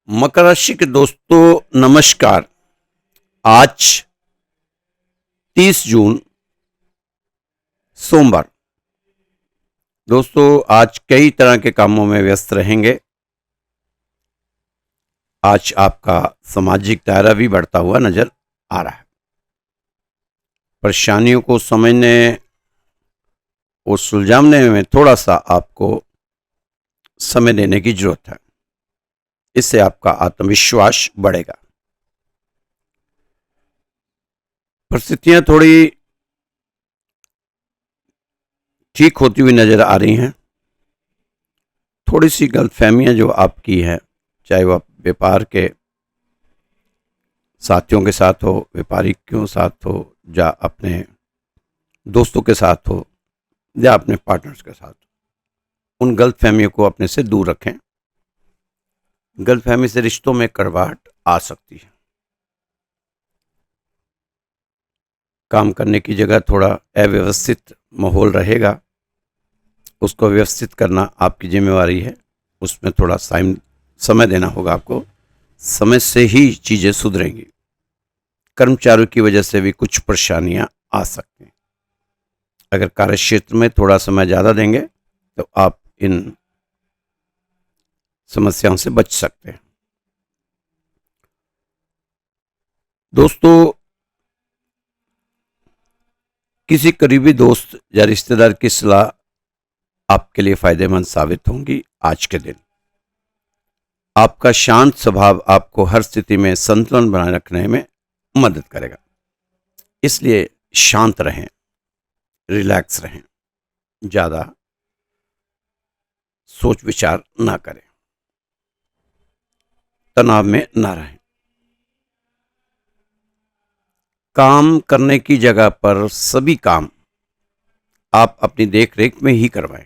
मकर राशि के दोस्तों नमस्कार। आज 30 जून सोमवार। दोस्तों आज कई तरह के कामों में व्यस्त रहेंगे। आज आपका सामाजिक दायरा भी बढ़ता हुआ नजर आ रहा है। परेशानियों को समझने और सुलझाने में थोड़ा सा आपको समय देने की जरूरत है। इससे आपका आत्मविश्वास बढ़ेगा। परिस्थितियां थोड़ी ठीक होती हुई नजर आ रही हैं। थोड़ी सी गलतफहमियां जो आपकी हैं, चाहे वह व्यापार के साथियों के साथ हो, व्यापारियों के साथ हो, या अपने दोस्तों के साथ हो, या अपने पार्टनर्स के साथ, उन गलतफहमियों को अपने से दूर रखें। गलतफहमी से रिश्तों में कड़वाहट आ सकती है। काम करने की जगह थोड़ा अव्यवस्थित माहौल रहेगा, उसको व्यवस्थित करना आपकी जिम्मेवारी है। उसमें थोड़ा समय देना होगा आपको। समय से ही चीज़ें सुधरेंगी। कर्मचारियों की वजह से भी कुछ परेशानियां आ सकती हैं। अगर कार्यक्षेत्र में थोड़ा समय ज़्यादा देंगे तो आप इन समस्याओं से बच सकते हैं। दोस्तों किसी करीबी दोस्त या रिश्तेदार की सलाह आपके लिए फायदेमंद साबित होंगी। आज के दिन आपका शांत स्वभाव आपको हर स्थिति में संतुलन बनाए रखने में मदद करेगा। इसलिए शांत रहें, रिलैक्स रहें, ज़्यादा सोच विचार ना करें, तनाव में ना रहें। काम करने की जगह पर सभी काम आप अपनी देख रेख में ही करवाएं,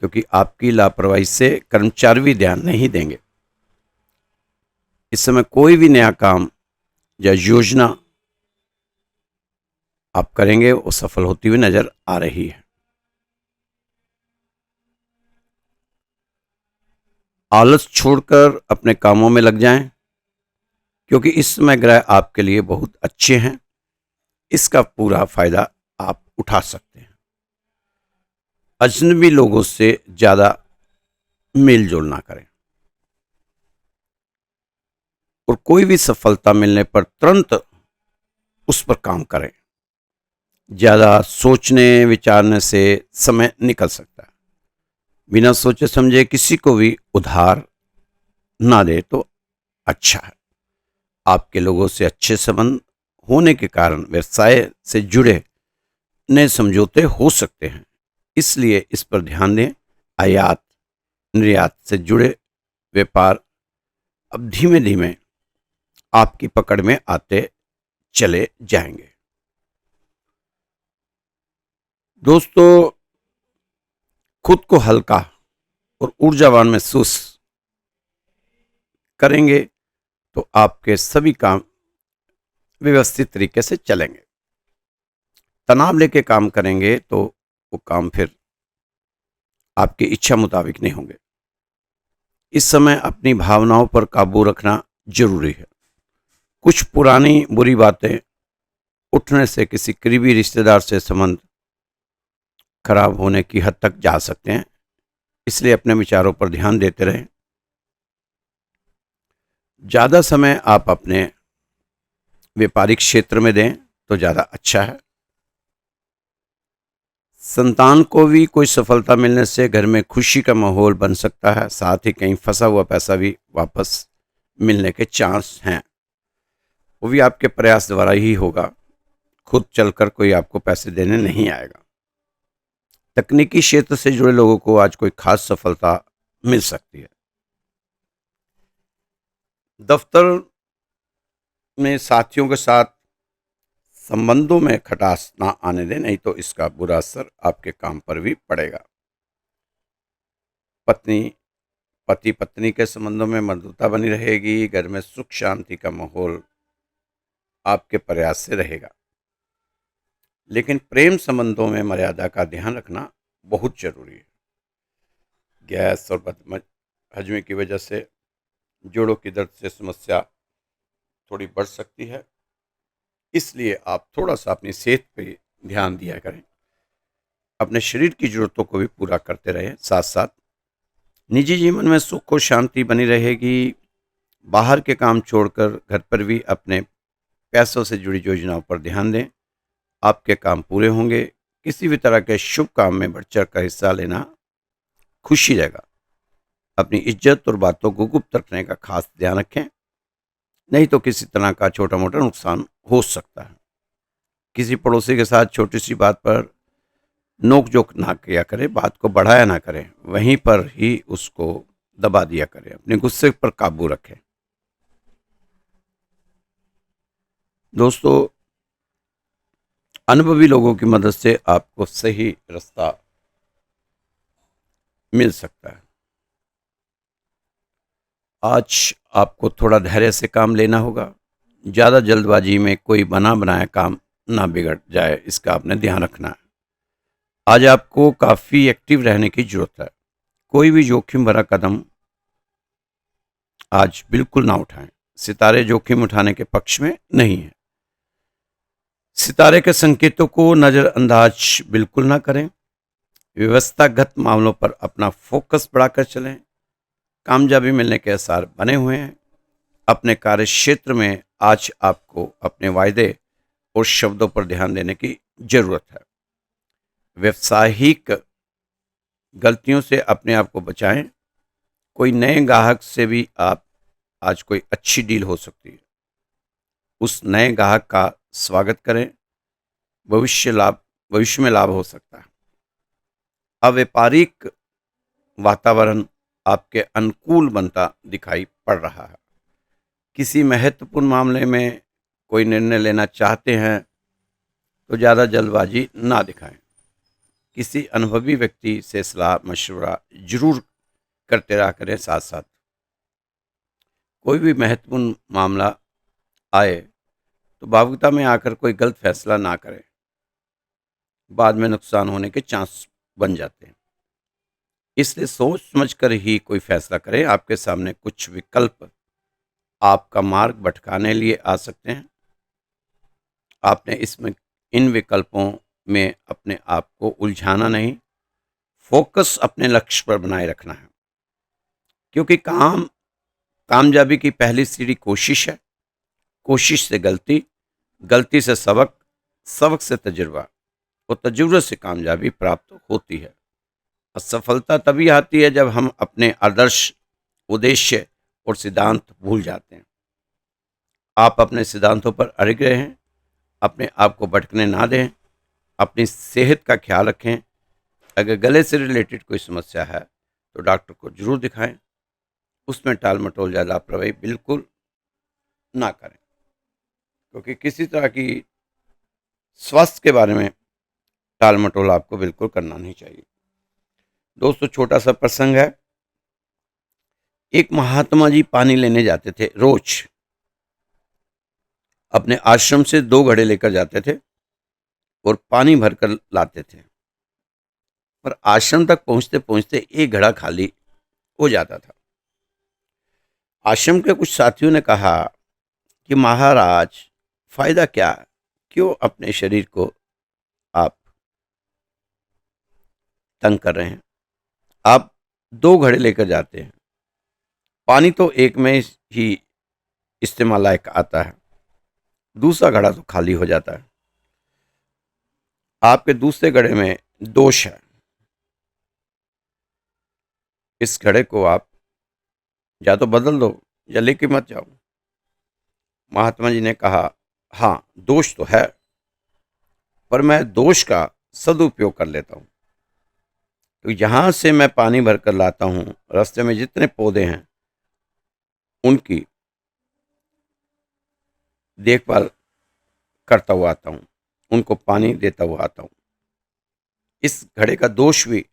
क्योंकि आपकी लापरवाही से कर्मचारी भी ध्यान नहीं देंगे। इस समय कोई भी नया काम या योजना आप करेंगे वो सफल होती हुई नजर आ रही है। आलस छोड़कर अपने कामों में लग जाएं, क्योंकि इस समय ग्रह आपके लिए बहुत अच्छे हैं। इसका पूरा फायदा आप उठा सकते हैं। अजनबी लोगों से ज्यादा मेल जोल ना करें, और कोई भी सफलता मिलने पर तुरंत उस पर काम करें। ज्यादा सोचने विचारने से समय निकल सकता है। बिना सोचे समझे किसी को भी उधार ना दे तो अच्छा है। आपके लोगों से अच्छे संबंध होने के कारण व्यवसाय से जुड़े नए समझौते हो सकते हैं। इसलिए इस पर ध्यान दें। आयात निर्यात से जुड़े व्यापार अब धीमे धीमे आपकी पकड़ में आते चले जाएंगे। दोस्तों खुद को हल्का और ऊर्जावान महसूस करेंगे तो आपके सभी काम व्यवस्थित तरीके से चलेंगे। तनाव लेके काम करेंगे तो वो काम फिर आपकी इच्छा मुताबिक नहीं होंगे। इस समय अपनी भावनाओं पर काबू रखना जरूरी है। कुछ पुरानी बुरी बातें उठने से किसी करीबी रिश्तेदार से संबंध खराब होने की हद तक जा सकते हैं। इसलिए अपने विचारों पर ध्यान देते रहें। ज़्यादा समय आप अपने व्यापारिक क्षेत्र में दें तो ज़्यादा अच्छा है। संतान को भी कोई सफलता मिलने से घर में खुशी का माहौल बन सकता है। साथ ही कहीं फंसा हुआ पैसा भी वापस मिलने के चांस हैं। वो भी आपके प्रयास द्वारा ही होगा। खुद चलकर कोई आपको पैसे देने नहीं आएगा। तकनीकी क्षेत्र से जुड़े लोगों को आज कोई खास सफलता मिल सकती है। दफ्तर में साथियों के साथ संबंधों में खटास ना आने दें, नहीं तो इसका बुरा असर आपके काम पर भी पड़ेगा। पत्नी पति पत्नी के संबंधों में मधुरता बनी रहेगी। घर में सुख शांति का माहौल आपके प्रयास से रहेगा। लेकिन प्रेम संबंधों में मर्यादा का ध्यान रखना बहुत जरूरी है। गैस और बदहजमी की वजह से जोड़ों की दर्द से समस्या थोड़ी बढ़ सकती है। इसलिए आप थोड़ा सा अपनी सेहत पे ध्यान दिया करें, अपने शरीर की जरूरतों को भी पूरा करते रहें। साथ साथ निजी जीवन में सुख और शांति बनी रहेगी। बाहर के काम छोड़कर घर पर भी अपने पैसों से जुड़ी योजनाओं पर ध्यान दें, आपके काम पूरे होंगे। किसी भी तरह के शुभ काम में बढ़ चढ़ कर हिस्सा लेना खुशी रहेगा। अपनी इज्जत और बातों को गुप्त रखने का खास ध्यान रखें, नहीं तो किसी तरह का छोटा मोटा नुकसान हो सकता है। किसी पड़ोसी के साथ छोटी सी बात पर नोक जोक ना किया करें, बात को बढ़ाया ना करें, वहीं पर ही उसको दबा दिया करें। अपने गुस्से पर काबू रखें। दोस्तों, अनुभवी लोगों की मदद से आपको सही रास्ता मिल सकता है। आज आपको थोड़ा धैर्य से काम लेना होगा। ज़्यादा जल्दबाजी में कोई बना बनाया काम ना बिगड़ जाए, इसका आपने ध्यान रखना है। आज आपको काफ़ी एक्टिव रहने की जरूरत है। कोई भी जोखिम भरा कदम आज बिल्कुल ना उठाएं। सितारे जोखिम उठाने के पक्ष में नहीं है। सितारे के संकेतों को नज़रअंदाज बिल्कुल ना करें। व्यवस्थागत मामलों पर अपना फोकस बढ़ाकर चलें। कामयाबी मिलने के आसार बने हुए हैं। अपने कार्य क्षेत्र में आज आपको अपने वायदे और शब्दों पर ध्यान देने की जरूरत है। व्यावसायिक गलतियों से अपने आप को बचाएं। कोई नए ग्राहक से भी आप आज कोई अच्छी डील हो सकती है। उस नए ग्राहक का स्वागत करें। भविष्य में लाभ हो सकता है। अव्यापारिक वातावरण आपके अनुकूल बनता दिखाई पड़ रहा है। किसी महत्वपूर्ण मामले में कोई निर्णय लेना चाहते हैं तो ज़्यादा जल्दबाजी ना दिखाएं। किसी अनुभवी व्यक्ति से सलाह मशवरा जरूर करते रहा करें। साथ साथ कोई भी महत्वपूर्ण मामला आए तो भावुकता में आकर कोई गलत फैसला ना करें, बाद में नुकसान होने के चांस बन जाते हैं। इसलिए सोच समझकर ही कोई फैसला करें। आपके सामने कुछ विकल्प आपका मार्ग भटकाने लिए आ सकते हैं। आपने इसमें इन विकल्पों में अपने आप को उलझाना नहीं, फोकस अपने लक्ष्य पर बनाए रखना है। क्योंकि कामयाबी की पहली सीढ़ी कोशिश है। कोशिश से गलती, गलती से सबक, सबक से तजुर्बा और तजुर्बे से कामयाबी प्राप्त होती है। असफलता तभी आती है जब हम अपने आदर्श, उद्देश्य और सिद्धांत भूल जाते हैं। आप अपने सिद्धांतों पर अड़िग रहें, अपने आप को भटकने ना दें। अपनी सेहत का ख्याल रखें। अगर गले से रिलेटेड कोई समस्या है तो डॉक्टर को जरूर दिखाएं। उसमें टाल मटोल या लापरवाही बिल्कुल ना करें, क्योंकि किसी तरह की स्वास्थ्य के बारे में टाल मटोल आपको बिल्कुल करना नहीं चाहिए। दोस्तों, छोटा सा प्रसंग है। एक महात्मा जी पानी लेने जाते थे। रोज अपने आश्रम से 2 घड़े लेकर जाते थे और पानी भरकर लाते थे। पर आश्रम तक पहुंचते पहुंचते एक घड़ा खाली हो जाता था। आश्रम के कुछ साथियों ने कहा कि महाराज, फायदा क्या, क्यों अपने शरीर को आप तंग कर रहे हैं? आप 2 घड़े लेकर जाते हैं, पानी तो एक में ही इस्तेमाल लायक आता है, दूसरा घड़ा तो खाली हो जाता है। आपके दूसरे घड़े में दोष है। इस घड़े को आप या तो बदल दो या लेके मत जाओ। महात्मा जी ने कहा, हाँ दोष तो है, पर मैं दोष का सदुपयोग कर लेता हूँ। तो यहाँ से मैं पानी भरकर लाता हूँ, रास्ते में जितने पौधे हैं उनकी देखभाल करता हुआ आता हूँ, उनको पानी देता हुआ आता हूँ। इस घड़े का दोष भी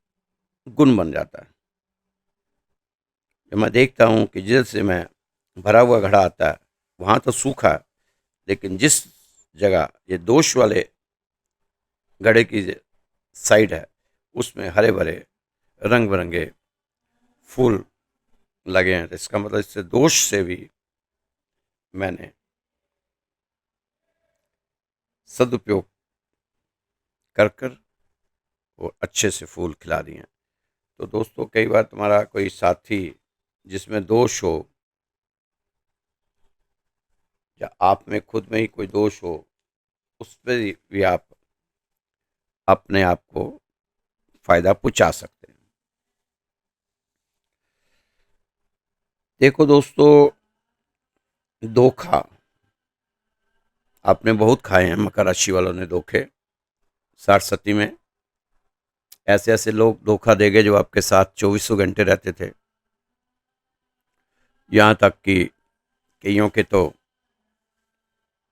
गुण बन जाता है। जब मैं देखता हूँ कि जैसे मैं भरा हुआ घड़ा आता है, वहाँ तो सूखा है, लेकिन जिस जगह ये दोष वाले घड़े की साइड है, उसमें हरे भरे रंग बिरंगे फूल लगे हैं, तो इसका मतलब इससे दोष से भी मैंने सदुपयोग कर कर वो अच्छे से फूल खिला दिए हैं। तो दोस्तों, कई बार तुम्हारा कोई साथी जिसमें दोष हो या आप में खुद में ही कोई दोष हो, उस पर भी आप अपने आप को फायदा पहुंचा सकते हैं। देखो दोस्तों, धोखा आपने बहुत खाए हैं, मकर राशि वालों ने धोखे। 60 में ऐसे ऐसे लोग धोखा देंगे जो आपके साथ 24 घंटे रहते थे। यहाँ तक कि कईयों के तो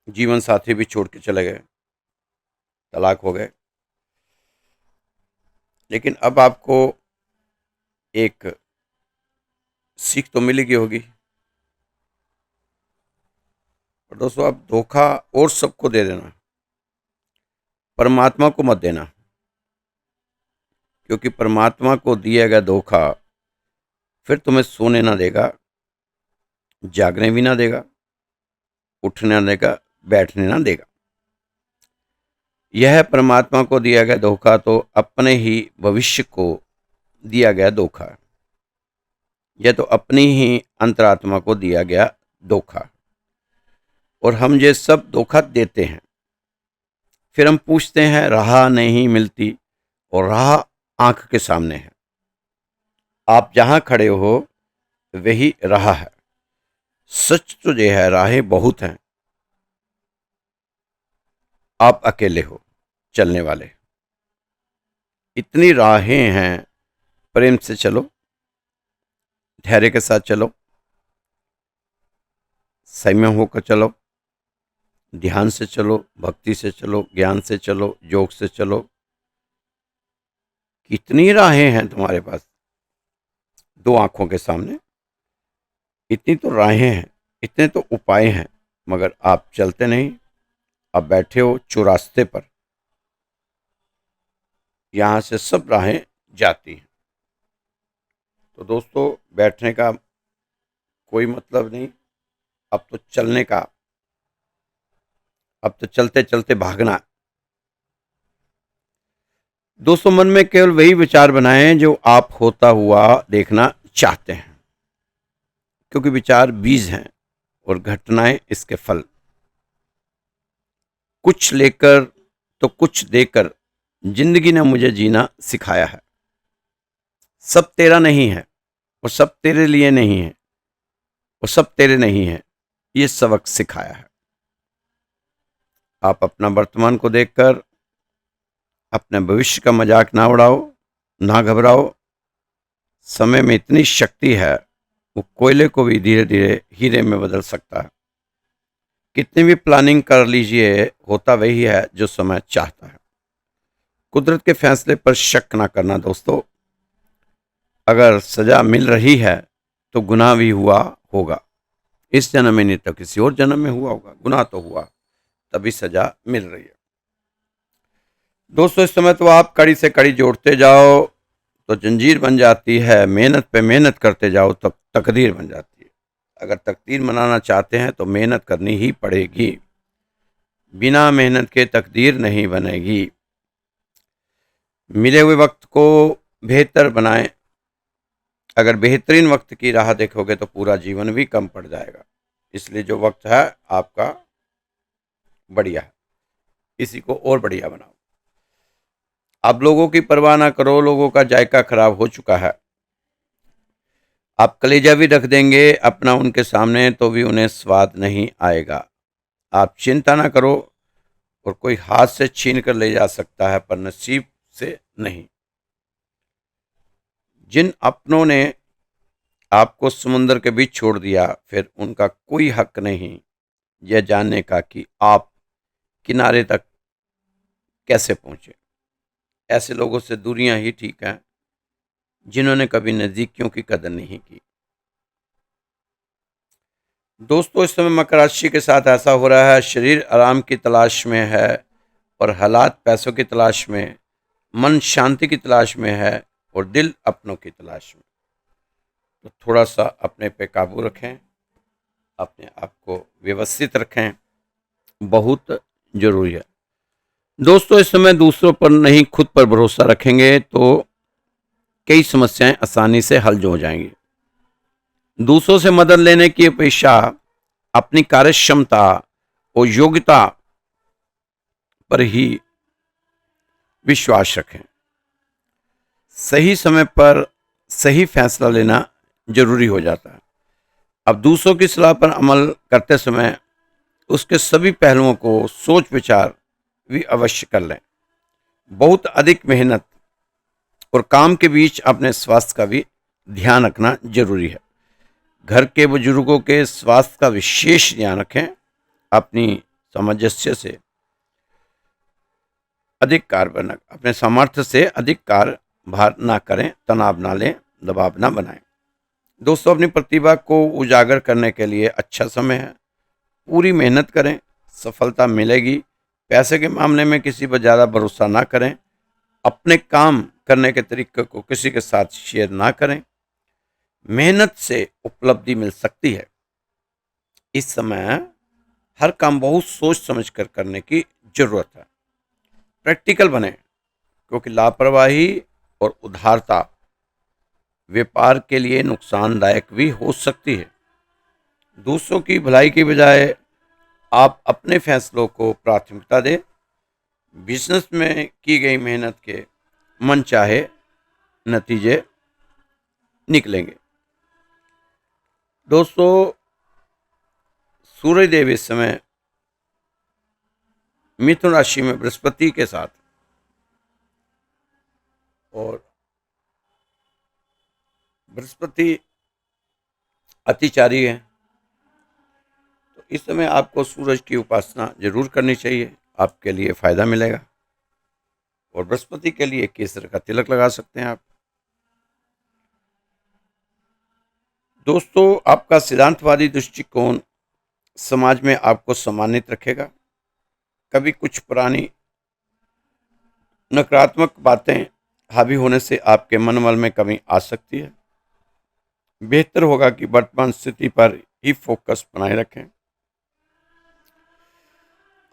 जीवन साथी भी छोड़ के चले गए, तलाक हो गए। लेकिन अब आपको एक सीख तो मिलेगी होगी। और दोस्तों, अब धोखा और सबको दे देना, परमात्मा को मत देना, क्योंकि परमात्मा को दिया गया धोखा फिर तुम्हें सोने ना देगा, जागने भी ना देगा, उठने ना देगा, बैठने ना देगा। यह परमात्मा को दिया गया धोखा तो अपने ही भविष्य को दिया गया धोखा है। यह तो अपनी ही अंतरात्मा को दिया गया धोखा। और हम ये सब धोखा देते हैं, फिर हम पूछते हैं राह नहीं मिलती, और राह आंख के सामने है। आप जहां खड़े हो वही राह है। सच तो यह है, राहें बहुत हैं, आप अकेले हो चलने वाले। इतनी राहें हैं, प्रेम से चलो, धैर्य के साथ चलो, संयम होकर चलो, ध्यान से चलो, भक्ति से चलो, ज्ञान से चलो, योग से चलो। कितनी राहें हैं तुम्हारे पास, दो आंखों के सामने। इतनी तो राहें हैं, इतने तो उपाय हैं, मगर आप चलते नहीं। आप बैठे हो चौरास्ते पर, यहां से सब राहें जाती हैं। तो दोस्तों, बैठने का कोई मतलब नहीं, अब तो चलने का, अब तो चलते चलते भागना। दोस्तों, मन में केवल वही विचार बनाएं जो आप होता हुआ देखना चाहते हैं, क्योंकि विचार बीज हैं और घटनाएं इसके फल। कुछ लेकर तो कुछ देकर जिंदगी ने मुझे जीना सिखाया है। सब तेरा नहीं है और सब तेरे लिए नहीं है और सब तेरे नहीं है, ये सबक सिखाया है। आप अपना वर्तमान को देखकर अपने भविष्य का मजाक ना उड़ाओ, ना घबराओ। समय में इतनी शक्ति है, वो कोयले को भी धीरे धीरे हीरे में बदल सकता है। कितनी भी प्लानिंग कर लीजिए, होता वही है जो समय चाहता है। कुदरत के फैसले पर शक ना करना दोस्तों। अगर सजा मिल रही है तो गुनाह भी हुआ होगा, इस जन्म में नहीं तो किसी और जन्म में हुआ होगा। गुनाह तो हुआ, तभी सजा मिल रही है। दोस्तों, इस समय तो आप कड़ी से कड़ी जोड़ते जाओ तो जंजीर बन जाती है, मेहनत पे मेहनत करते जाओ तब तकदीर बन जाती है। अगर तकदीर बनाना चाहते हैं तो मेहनत करनी ही पड़ेगी, बिना मेहनत के तकदीर नहीं बनेगी। मिले हुए वक्त को बेहतर बनाएं। अगर बेहतरीन वक्त की राह देखोगे तो पूरा जीवन भी कम पड़ जाएगा। इसलिए जो वक्त है आपका बढ़िया है, इसी को और बढ़िया बनाओ। आप लोगों की परवाह ना करो, लोगों का जायका खराब हो चुका है। आप कलेजा भी रख देंगे अपना उनके सामने तो भी उन्हें स्वाद नहीं आएगा। आप चिंता ना करो, और कोई हाथ से छीन कर ले जा सकता है पर नसीब से नहीं। जिन अपनों ने आपको समुद्र के बीच छोड़ दिया, फिर उनका कोई हक नहीं यह जानने का कि आप किनारे तक कैसे पहुंचे। ऐसे लोगों से दूरियां ही ठीक है, जिन्होंने कभी नजदीकियों की कदर नहीं की। दोस्तों, इस समय मकर राशि के साथ ऐसा हो रहा है, शरीर आराम की तलाश में है और हालात पैसों की तलाश में, मन शांति की तलाश में है और दिल अपनों की तलाश में। तो थोड़ा सा अपने पे काबू रखें, अपने आप को व्यवस्थित रखें, बहुत जरूरी है। दोस्तों, इस समय दूसरों पर नहीं खुद पर भरोसा रखेंगे तो कई समस्याएं आसानी से हल हो जाएंगी। दूसरों से मदद लेने की अपेक्षा अपनी कार्य क्षमता और योग्यता पर ही विश्वास रखें। सही समय पर सही फैसला लेना जरूरी हो जाता है। अब दूसरों की सलाह पर अमल करते समय उसके सभी पहलुओं को सोच विचार भी अवश्य कर लें। बहुत अधिक मेहनत और काम के बीच अपने स्वास्थ्य का भी ध्यान रखना जरूरी है। घर के बुजुर्गों के स्वास्थ्य का विशेष ध्यान रखें। अपनी सामंजस्य से अधिक कार्य न अपने सामर्थ्य से अधिक कार्य भार ना करें, तनाव ना लें, दबाव ना बनाएं। दोस्तों, अपनी प्रतिभा को उजागर करने के लिए अच्छा समय है। पूरी मेहनत करें, सफलता मिलेगी। पैसे के मामले में किसी पर ज़्यादा भरोसा ना करें। अपने काम करने के तरीके को किसी के साथ शेयर ना करें। मेहनत से उपलब्धि मिल सकती है। इस समय हर काम बहुत सोच समझ कर करने की जरूरत है। प्रैक्टिकल बने, क्योंकि लापरवाही और उदारता व्यापार के लिए नुकसानदायक भी हो सकती है। दूसरों की भलाई की बजाय आप अपने फैसलों को प्राथमिकता दें। बिजनेस में की गई मेहनत के मनचाहे नतीजे निकलेंगे। दोस्तों, सूर्य देव इस समय मिथुन राशि में बृहस्पति के साथ और बृहस्पति अतिचारी है, तो इस समय आपको सूरज की उपासना जरूर करनी चाहिए। आपके लिए फायदा मिलेगा। और बृहस्पति के लिए केसर का तिलक लगा सकते हैं आप। दोस्तों, आपका सिद्धांतवादी दृष्टिकोण समाज में आपको सम्मानित रखेगा। कभी कुछ पुरानी नकारात्मक बातें हावी होने से आपके मनोबल में कमी आ सकती है। बेहतर होगा कि वर्तमान स्थिति पर ही फोकस बनाए रखें।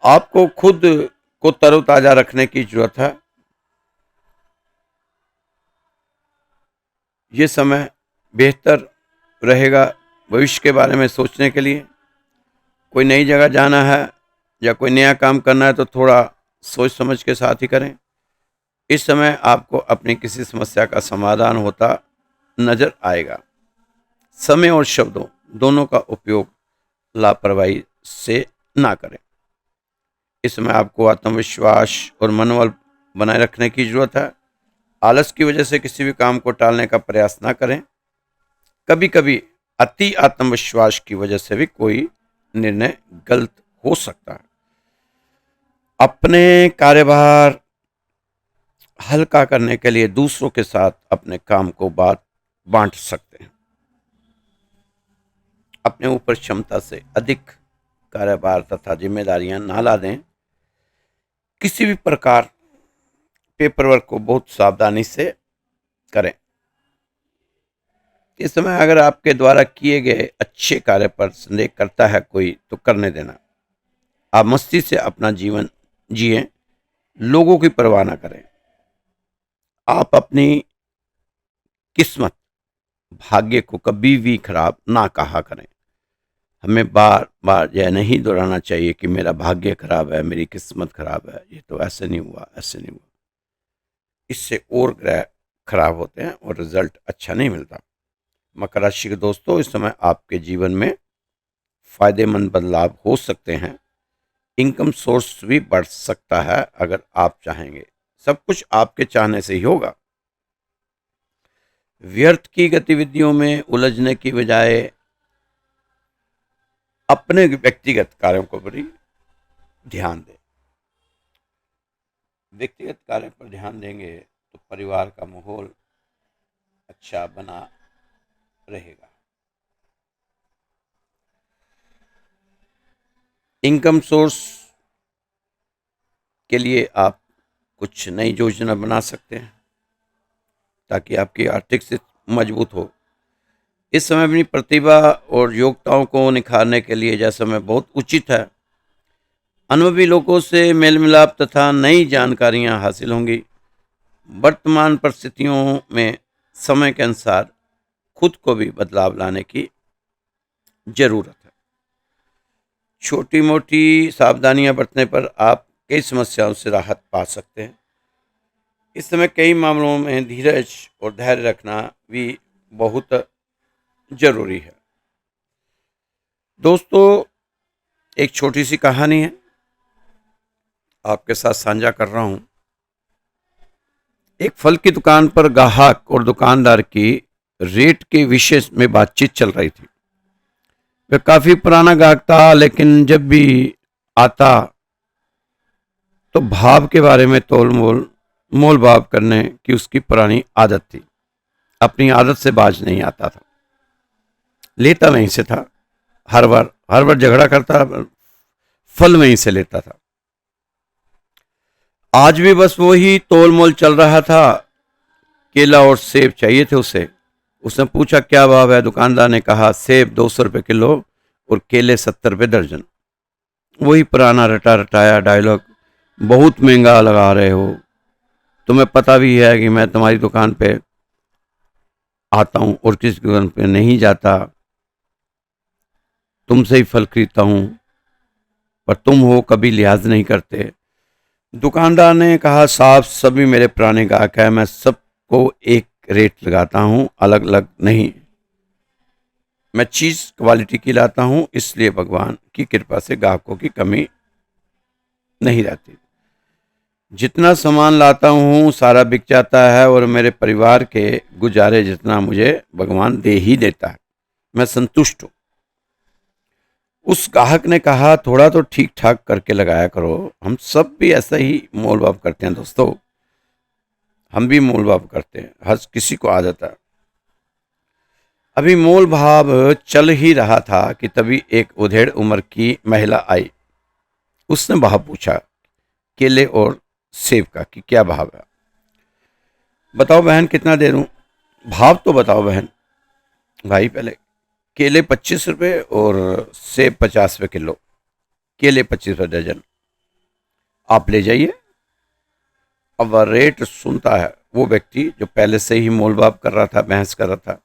आपको खुद को तरोताजा रखने की जरूरत है। ये समय बेहतर रहेगा भविष्य के बारे में सोचने के लिए। कोई नई जगह जाना है या कोई नया काम करना है तो थोड़ा सोच समझ के साथ ही करें। इस समय आपको अपनी किसी समस्या का समाधान होता नजर आएगा। समय और शब्दों दोनों का उपयोग लापरवाही से ना करें। इस समय आपको आत्मविश्वास और मनोबल बनाए रखने की जरूरत है। आलस की वजह से किसी भी काम को टालने का प्रयास ना करें। कभी कभी अति आत्मविश्वास की वजह से भी कोई निर्णय गलत हो सकता है। अपने कार्यभार हल्का करने के लिए दूसरों के साथ अपने काम को बांट सकते हैं। अपने ऊपर क्षमता से अधिक कार्यभार तथा जिम्मेदारियां ना ला दें। किसी भी प्रकार पेपर वर्क को बहुत सावधानी से करें। इस समय अगर आपके द्वारा किए गए अच्छे कार्य पर संदेह करता है कोई, तो करने देना। आप मस्ती से अपना जीवन जिए, लोगों की परवाह ना करें। आप अपनी किस्मत भाग्य को कभी भी खराब ना कहा करें। हमें बार बार यह नहीं दोहराना चाहिए कि मेरा भाग्य खराब है, मेरी किस्मत खराब है, ये तो ऐसे नहीं हुआ, ऐसे नहीं हुआ। इससे और ग्रह खराब होते हैं और रिजल्ट अच्छा नहीं मिलता। मकर राशि के दोस्तों, इस समय आपके जीवन में फायदेमंद बदलाव हो सकते हैं। इनकम सोर्स भी बढ़ सकता है अगर आप चाहेंगे। सब कुछ आपके चाहने से ही होगा। व्यर्थ की गतिविधियों में उलझने की बजाय अपने व्यक्तिगत कार्यों को भी ध्यान दें। व्यक्तिगत कार्यों पर ध्यान देंगे तो परिवार का माहौल अच्छा बना रहेगा। इनकम सोर्स के लिए आप कुछ नई योजना बना सकते हैं ताकि आपकी आर्थिक स्थिति मजबूत हो। इस समय अपनी प्रतिभा और योग्यताओं को निखारने के लिए यह समय बहुत उचित है। अनुभवी लोगों से मेल मिलाप तथा नई जानकारियां हासिल होंगी। वर्तमान परिस्थितियों में समय के अनुसार खुद को भी बदलाव लाने की जरूरत है। छोटी मोटी सावधानियां बरतने पर आप कई समस्याओं से राहत पा सकते हैं। इस समय कई मामलों में धीरज और धैर्य रखना भी बहुत जरूरी है। दोस्तों, एक छोटी सी कहानी है, आपके साथ साझा कर रहा हूं। एक फल की दुकान पर ग्राहक और दुकानदार की रेट के विषय में बातचीत चल रही थी। वह काफी पुराना ग्राहक था, लेकिन जब भी आता तो भाव के बारे में मोल भाव करने की उसकी पुरानी आदत थी। अपनी आदत से बाज नहीं आता था, लेता वहीं से था। हर बार झगड़ा करता, फल वहीं से लेता था। आज भी बस वही तोल मोल चल रहा था। केला और सेब चाहिए थे उसे। उसने पूछा, क्या भाव है? दुकानदार ने कहा, सेब 200 रुपये किलो और केले 70 रुपये दर्जन। वही पुराना रटा रटाया डायलॉग, बहुत महंगा लगा रहे हो, तुम्हें पता भी है कि मैं तुम्हारी दुकान पे आता हूं और किसी दुकान पे नहीं जाता, तुमसे ही फल खरीदता हूं, पर तुम हो कभी लिहाज नहीं करते। दुकानदार ने कहा, साहब सभी मेरे पुराने ग्राहक है, मैं सबको एक रेट लगाता हूं, अलग अलग नहीं। मैं चीज क्वालिटी की लाता हूं, इसलिए भगवान की कृपा से ग्राहकों की कमी नहीं रहती। जितना सामान लाता हूं सारा बिक जाता है और मेरे परिवार के गुजारे जितना मुझे भगवान दे ही देता है। मैं संतुष्ट हूं। उस ग्राहक ने कहा, थोड़ा तो ठीक ठाक करके लगाया करो। हम सब भी ऐसा ही मोल भाव करते हैं दोस्तों, हम भी मोल भाव करते हैं, हर किसी को आदत है। अभी मोल भाव चल ही रहा था कि तभी एक उधेड़ उम्र की महिला आई। उसने भाव पूछा, केले और सेब का कि क्या भाव है? बताओ बहन, कितना दे दूं? भाव तो बताओ बहन। भाई पहले, केले 25 रुपये और सेब 50 रुपये किलो, केले 25 रुपये दर्जन, आप ले जाइए। अब वह रेट सुनता है वो व्यक्ति जो पहले से ही मोल भाव कर रहा था, बहस कर रहा था।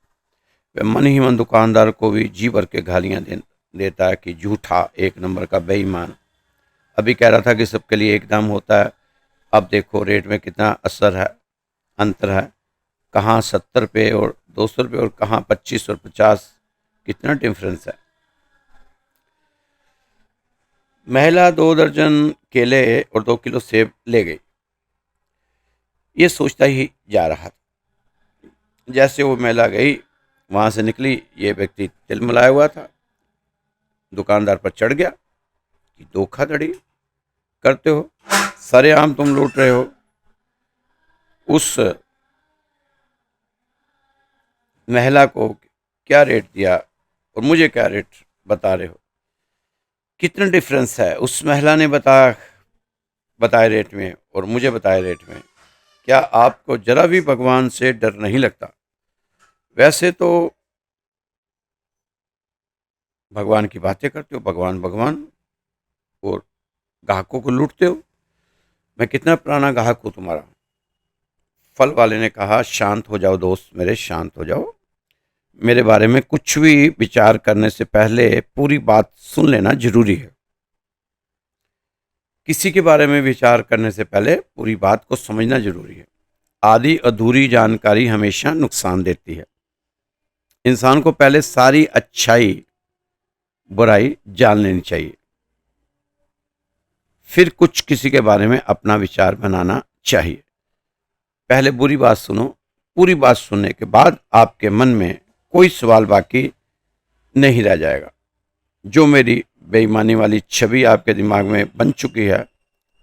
वह मन ही मन दुकानदार को भी जी भर के गालियां देता है कि झूठा, एक नंबर का बेईमान। अभी कह रहा था कि सबके लिए एक दाम होता है, अब देखो रेट में कितना असर है, अंतर है। कहाँ 70 रुपये और 200 रुपये और कहाँ 25 और 50, कितना डिफरेंस है। महिला 2 दर्जन केले और 2 किलो सेब ले गई। ये सोचता ही जा रहा था। जैसे वो महिला गई, वहां से निकली, ये व्यक्ति तिलमिलाया हुआ था। दुकानदार पर चढ़ गया कि धोखाधड़ी करते हो, सरेआम तुम लूट रहे हो। उस महिला को क्या रेट दिया और मुझे क्या रेट बता रहे हो? कितना डिफरेंस है? उस महिला ने बताए रेट में और मुझे बताए रेट में। क्या आपको जरा भी भगवान से डर नहीं लगता? वैसे तो भगवान की बातें करते हो, भगवान भगवान, और ग्राहकों को लूटते हो। मैं कितना पुराना ग्राहक हूं तुम्हारा। फल वाले ने कहा, शांत हो जाओ दोस्त मेरे, शांत हो जाओ। मेरे बारे में कुछ भी विचार करने से पहले पूरी बात सुन लेना जरूरी है। किसी के बारे में विचार करने से पहले पूरी बात को समझना जरूरी है। आधी अधूरी जानकारी हमेशा नुकसान देती है। इंसान को पहले सारी अच्छाई बुराई जान लेनी चाहिए, फिर कुछ किसी के बारे में अपना विचार बनाना चाहिए। पहले बुरी बात सुनो, पूरी बात सुनने के बाद आपके मन में कोई सवाल बाकी नहीं रह जाएगा। जो मेरी बेईमानी वाली छवि आपके दिमाग में बन चुकी है,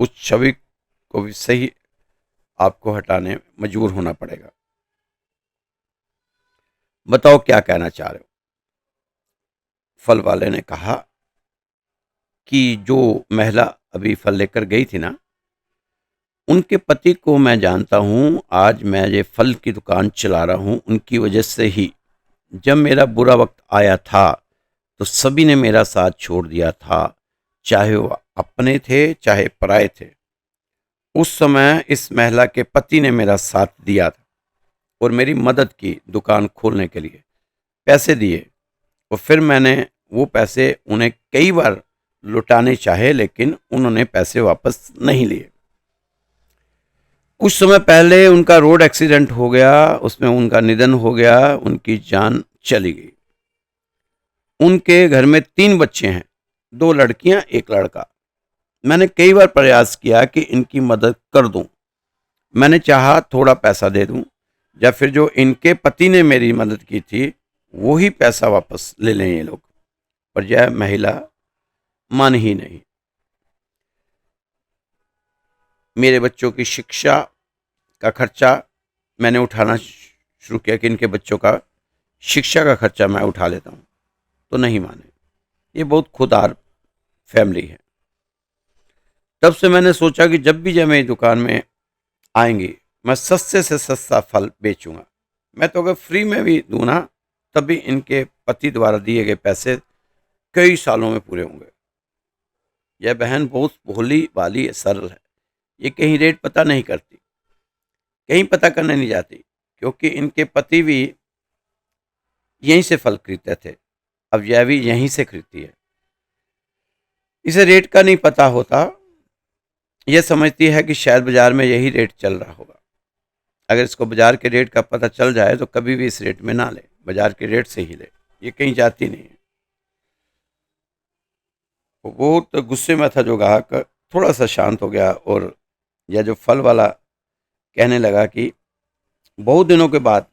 उस छवि को भी सही आपको हटाने मजबूर होना पड़ेगा। बताओ क्या कहना चाह रहे हो? फल वाले ने कहा कि जो महिला अभी फल लेकर गई थी ना, उनके पति को मैं जानता हूं। आज मैं ये फल की दुकान चला रहा हूं उनकी वजह से ही। जब मेरा बुरा वक्त आया था तो सभी ने मेरा साथ छोड़ दिया था, चाहे वो अपने थे चाहे पराए थे। उस समय इस महिला के पति ने मेरा साथ दिया था और मेरी मदद की दुकान खोलने के लिए, पैसे दिए। और फिर मैंने वो पैसे उन्हें कई बार लुटाने चाहे, लेकिन उन्होंने पैसे वापस नहीं लिए। कुछ समय पहले उनका रोड एक्सीडेंट हो गया, उसमें उनका निधन हो गया, उनकी जान चली गई। उनके घर में 3 बच्चे हैं, 2 लड़कियां 1 लड़का। मैंने कई बार प्रयास किया कि इनकी मदद कर दूं। मैंने चाहा थोड़ा पैसा दे दूं या फिर जो इनके पति ने मेरी मदद की थी वही पैसा वापस ले लें ये लोग, पर यह महिला मान ही नहीं। मेरे बच्चों की शिक्षा का खर्चा मैंने उठाना शुरू किया कि इनके बच्चों का शिक्षा का खर्चा मैं उठा लेता हूँ, तो नहीं माने। ये बहुत खुददार फैमिली है। तब से मैंने सोचा कि जब भी जब मेरी दुकान में आएंगी, मैं सस्ते से सस्ता फल बेचूंगा। मैं तो अगर फ्री में भी दूँ ना, तब भी इनके पति द्वारा दिए गए पैसे कई सालों में पूरे होंगे। यह बहन बहुत भोली वाली सरल है। ये कहीं रेट पता नहीं करती, कहीं पता करने नहीं जाती, क्योंकि इनके पति भी यहीं से फल खरीदते थे, अब यह भी यहीं से खरीदती है। इसे रेट का नहीं पता होता, यह समझती है कि शायद बाजार में यही रेट चल रहा होगा। अगर इसको बाजार के रेट का पता चल जाए तो कभी भी इस रेट में ना ले, बाजार के रेट से ही ले। ये कहीं जाती नहीं है। वो बहुत गुस्से में था जो ग्राहक, थोड़ा सा शांत हो गया और यह जो फल वाला कहने लगा कि बहुत दिनों के बाद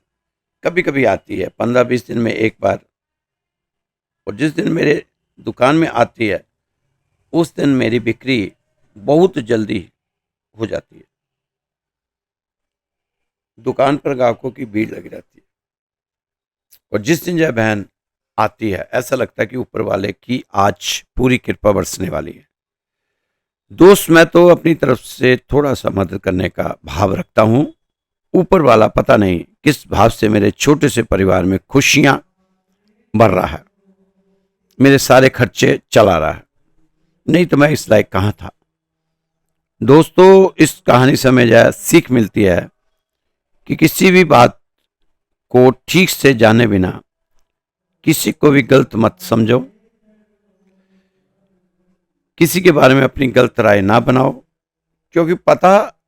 कभी कभी आती है, 15-20 दिन में एक बार, और जिस दिन मेरे दुकान में आती है उस दिन मेरी बिक्री बहुत जल्दी हो जाती है। दुकान पर ग्राहकों की भीड़ लगी रहती है, और जिस दिन यह बहन आती है ऐसा लगता है कि ऊपर वाले की आज पूरी कृपा बरसने वाली है। दोस्त, मैं तो अपनी तरफ से थोड़ा सा मदद करने का भाव रखता हूँ। ऊपर वाला पता नहीं किस भाव से मेरे छोटे से परिवार में खुशियां भर रहा है, मेरे सारे खर्चे चला रहा है। नहीं तो मैं इस लायक कहाँ था। दोस्तों, इस कहानी से हमें यह सीख मिलती है कि किसी भी बात को ठीक से जाने बिना किसी को भी गलत मत समझो, किसी के बारे में अपनी गलत राय ना बनाओ, क्योंकि पता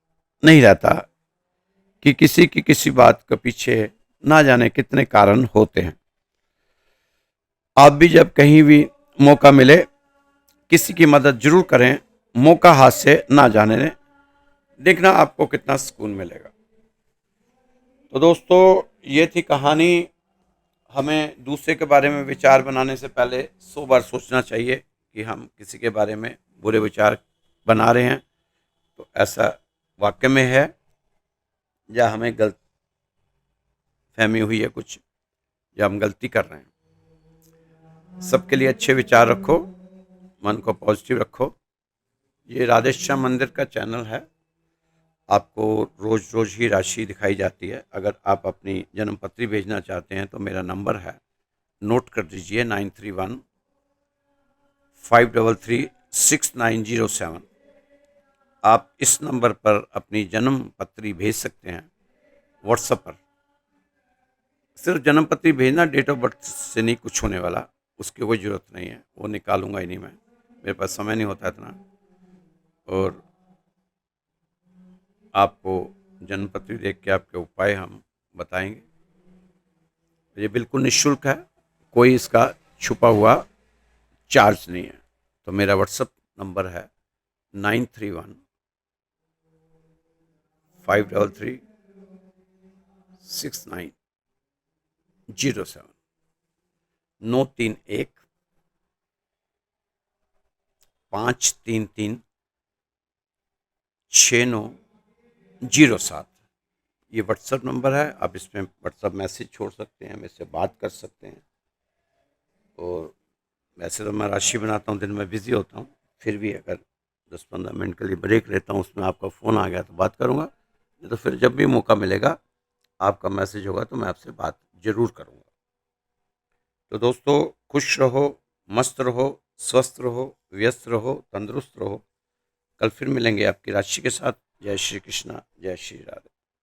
नहीं रहता कि किसी की किसी बात के पीछे ना जाने कितने कारण होते हैं। आप भी जब कहीं भी मौका मिले किसी की मदद जरूर करें, मौका हाथ से ना जाने दें, देखना आपको कितना सुकून मिलेगा। तो दोस्तों, ये थी कहानी। हमें दूसरे के बारे में विचार बनाने से पहले 100 बार सोचना चाहिए कि हम किसी के बारे में बुरे विचार बना रहे हैं तो ऐसा वाकई में है या हमें गलत फहमी हुई है कुछ, या हम गलती कर रहे हैं। सबके लिए अच्छे विचार रखो, मन को पॉजिटिव रखो। ये राधेश्याम मंदिर का चैनल है, आपको रोज़ रोज़ ही राशि दिखाई जाती है। अगर आप अपनी जन्मपत्री भेजना चाहते हैं तो मेरा नंबर है, नोट कर दीजिए, 9315336907। आप इस नंबर पर अपनी जन्मपत्री भेज सकते हैं व्हाट्सएप पर। सिर्फ जन्मपत्री भेजना, डेट ऑफ बर्थ से नहीं कुछ होने वाला, उसकी कोई ज़रूरत नहीं है, वो निकालूंगा ही नहीं मैं, मेरे पास समय नहीं होता इतना। और आपको जन्मपत्री देख के आपके उपाय हम बताएंगे। ये बिल्कुल निःशुल्क है, कोई इसका छुपा हुआ चार्ज नहीं है। तो मेरा व्हाट्सएप नंबर है 9315336907, 931-533-6907। ये व्हाट्सएप नंबर है, आप इसमें व्हाट्सएप मैसेज छोड़ सकते हैं, मेरे से बात कर सकते हैं। और वैसे तो मैं राशि बनाता हूँ, दिन में बिज़ी होता हूँ, फिर भी अगर 10-15 मिनट के लिए ब्रेक लेता हूँ, उसमें आपका फ़ोन आ गया तो बात करूँगा, नहीं तो फिर जब भी मौका मिलेगा आपका मैसेज होगा तो मैं आपसे बात ज़रूर करूँगा। तो दोस्तों, खुश रहो, मस्त रहो, स्वस्थ रहो, व्यस्त रहो, तंदुरुस्त रहो। कल फिर मिलेंगे आपकी राशि के साथ। जय श्री कृष्णा, जय श्री राधे।